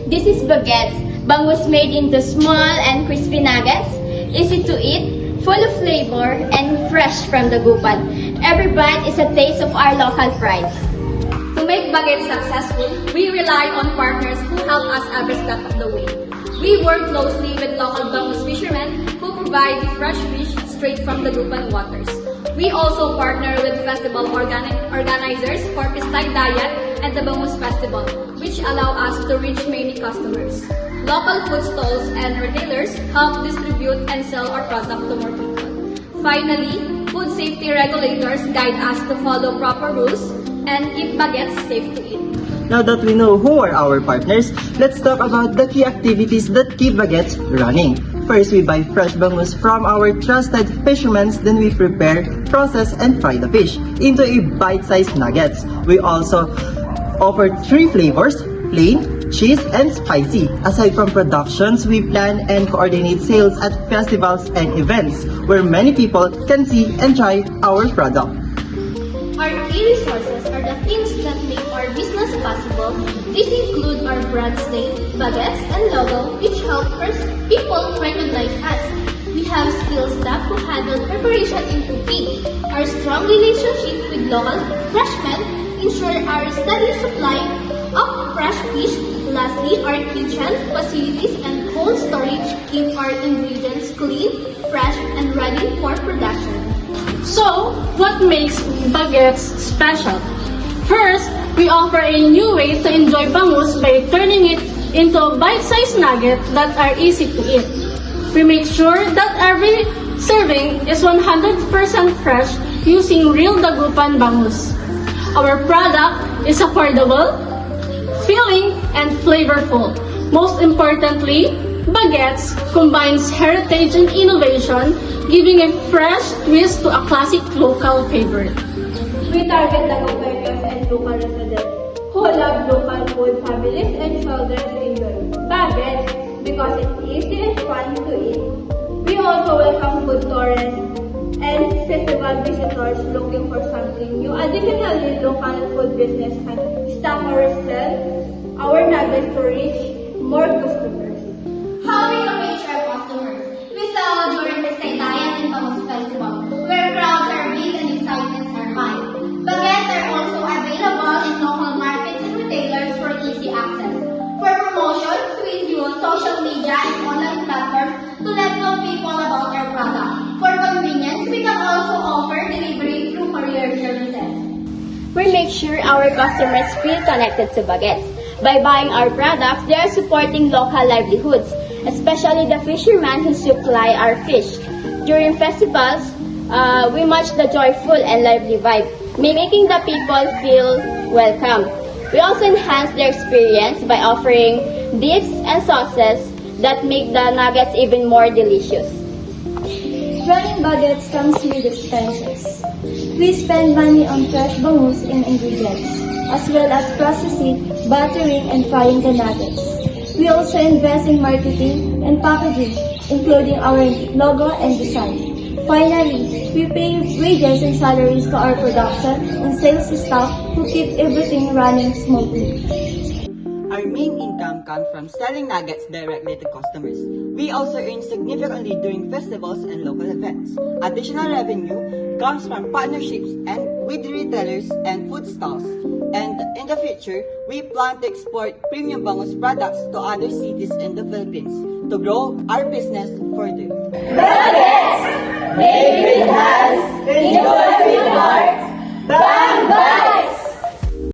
This is baguettes, bangus made into small and crispy nuggets, easy to eat, full of flavor, and fresh from the gupan. Every bite is a taste of our local pride. To make baguettes successful, we rely on partners who help us every step of the way. We work closely with local bangus fishermen who provide fresh fish straight from the Gupan waters. We also partner with festival organizers for Pistay Diet and the Bangus Festival, which allow us to reach many customers. Local food stalls and retailers help distribute and sell our product to more people. Finally, food safety regulators guide us to follow proper rules and keep baguettes safe to eat. Now that we know who are our partners, let's talk about the key activities that keep baguettes running. First, we buy fresh bangus from our trusted fishermen, then we prepare, process, and fry the fish into a bite-sized nuggets. We also offer 3 flavors: plain, cheese, and spicy. Aside from productions, we plan and coordinate sales at festivals and events where many people can see and try our product. Our key resources are the things that make our business possible. These include our brand name, baguettes, and logo, which help people recognize us. We have skilled staff who handle preparation and cooking. Our strong relationship with local freshmen ensure our steady supply of fresh fish. Lastly, our kitchen facilities and cold storage keep our ingredients clean, fresh, and ready for production. So, what makes baguettes special? First, we offer a new way to enjoy bangus by turning it into a bite-sized nugget that are easy to eat. We make sure that every serving is 100% fresh using real Dagupan bangus. Our product is affordable, filling, and flavorful. Most importantly, baguettes combines heritage and innovation, giving a fresh twist to a classic local favorite. We target Dagupanos and local residents who love local food, families, and children enjoy baguettes because it's easy and fun to eat. We also welcome food tourists and festival visitors looking for something new. Additionally, local food business can stock or sell our nuggets to reach more customers. How we can reach our customers? We sell during the Pistay Diet and Bangus Festival, where crowds are big and excitements are high. Baguettes are also available in local markets and retailers for easy access. For promotions, we use social media and online platforms to let know people about our product. For convenience, we can also offer delivery through courier services. We make sure our customers feel connected to baguettes. By buying our products, they are supporting local livelihoods, especially the fishermen who supply our fish. During festivals, we match the joyful and lively vibe, making the people feel welcome. We also enhance their experience by offering dips and sauces that make the nuggets even more delicious. Running baguettes comes with expenses. We spend money on fresh bangus and ingredients, as well as processing, buttering, and frying the nuggets. We also invest in marketing and packaging, including our logo and design. Finally, we pay wages and salaries to our production and sales staff who keep everything running smoothly. Our main income comes from selling nuggets directly to customers. We also earn significantly during festivals and local events. Additional revenue comes from partnerships and with retailers and food stalls. And in the future, we plan to export premium bangus products to other cities in the Philippines to grow our business further. Baguettes! Made with hands!